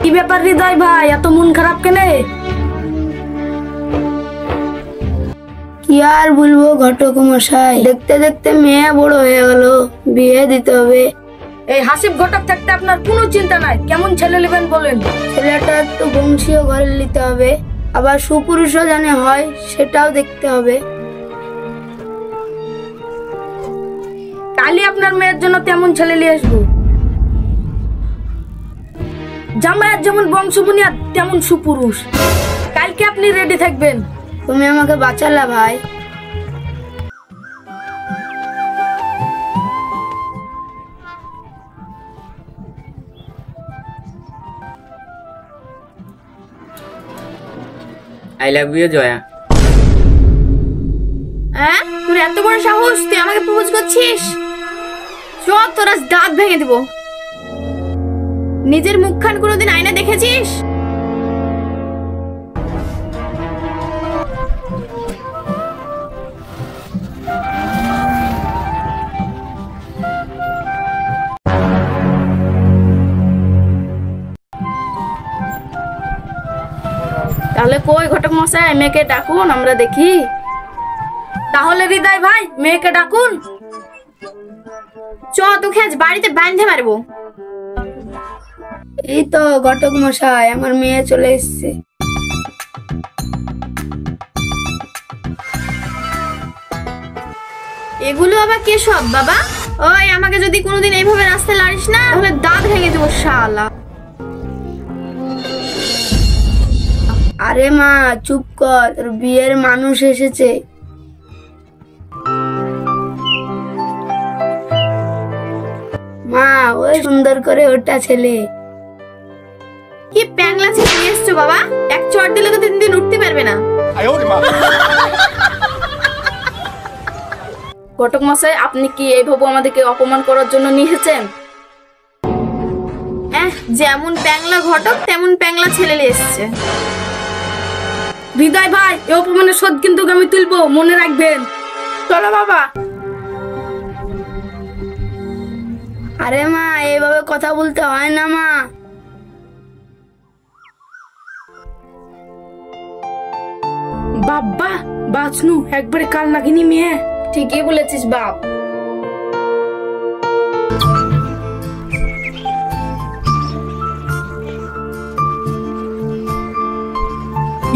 কি ব্যাপার হৃদয় ভাই, এত মন খারাপ কেন? কি আর বলবো ঘটক মশাই, দেখতে দেখতে মেয়ে বড় হয়ে গেল, বিয়ে দিতে হবে। এই হাসিব ঘটক থাকতে আপনার কোনো চিন্তা নাই, কেমন ছেলে নেবেন বলেন? ছেলেটা একটু বংশীয় ঘরে নিতে হবে, আবার সুপুরুষও জানে হয় সেটাও দেখতে হবে। কালই আপনার মেয়ের জন্য তেমন ছেলে নিয়ে আসবো। জামাইয়ের যেমন বংশ বুনিয়াদ তেমন সুপুরুষ। কালকে আপনি রেডি থাকবেন। তুমি আমাকে বাঁচালা ভাই। I love you Jaya. হ্যাঁ, তোর এত বড় সাহস, তুই আমাকে প্রপোজ করছিস? চল, তোর আজ দাঁত ভেঙে দিব। নিজের মুখখান কোনোদিন আয়না দেখেছিস? তাহলে কই ঘটক মশাই, মেয়েকে ডাকুন, আমরা দেখি। তাহলে হৃদয় ভাই, মেয়েকে ডাকুন। চ, তোকে আজ বাড়িতে বাঁধে মারবো। এই তো ঘটক মশাই, আমার মেয়ে চলে এসছে। এগুলো আবার কে সব বাবা? ওই, আমাকে যদি কোনোদিন এইভাবে রাস্তায় লাড়িস না, তাহলে দাঁত ভেঙে দেবো শালা। আরে মা চুপ কর, তোর বিয়ের মানুষ এসেছে। মা, ওই সুন্দর করে ওটা ছেলে। কি প্যাংলা ছেলে নিয়ে এসছো বাবা? এক চড় দিলে তো 3 দিন উঠতে পারবে না। ঘটক মশাই, আপনি কি এইভাবে আমাদেরকে অপমান করার জন্য নিয়ে এসেছেন? যেমন প্যাংলা ঘটক তেমন প্যাংলা ছেলে নিয়ে এসছে। হৃদয় ভাই, এই অপমানের শোধ কিন্তু আমি তুলবো, মনে রাখবেন। চলো বাবা। আরে মা, এইভাবে কথা বলতে হয় না মা। বাবা বাঁচনু, একবারে কাল নাগিনী মেয়ে। ঠিকই বলেছিস বাপ।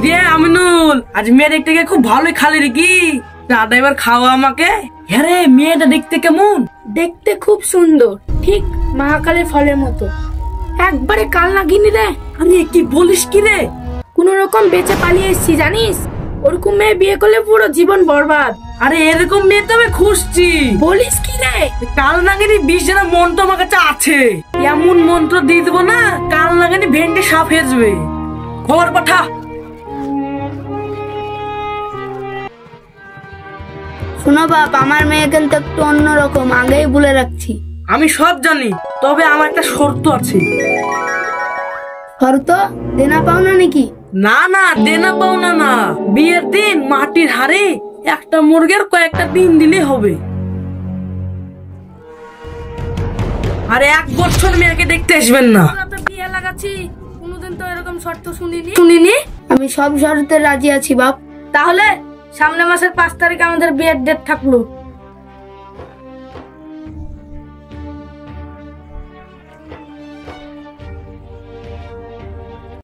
রে আমিনুল, আজ মেয়ে দেখতে গিয়ে খুব ভালোই খালি রে কি? দাদা এবার খাওয়া আমাকে। হ্যাঁ রে, মেয়েটা দেখতে কেমন? দেখতে খুব সুন্দর, ঠিক মহাকালের ফলের মতো, একবারে কাল নাগিনী রে। আরে কি বলিস কি রে? কোন রকম বেঁচে পালিয়ে এসেছি জানিস, ওরকম মেয়ে বিয়ে করলে পুরো জীবন বরবাদ। আরে এরকম মেয়ে তো আমি খুঁজছি। বলিস কি রে? কাল নাগিনী 20 জনের মন্ত্র আমার কাছে আছে, এমন মন্ত্র দিয়ে দেবো না, কাল নাগিনী ভেঙে সাপ হয়ে যাবে। খবর পাঠা। শোনো বাপ, আমার মেয়ে কিন্তু একটু অন্যরকম, আগেই বলে রাখছি। আমি সব জানি, তবে আমার একটা শর্ত আছে। শর্ত? দেনা পাওনা নাকি? না না, দেনা পাওনা না, বিয়ের দিন মাটির হাড়ে একটা মুরগের কয়েকটা ডিম দিলে হবে। আরে 1 বছর মেয়েকে দেখতে আসবেন না। বিয়ে লাগাচ্ছি, কোনোদিন তো এরকম শর্ত শুনিনি। আমি সব শর্তে রাজি আছি বাপ। তাহলে সামনের মাসের 5 তারিখ আমাদের বিয়ের ডেট থাকলো।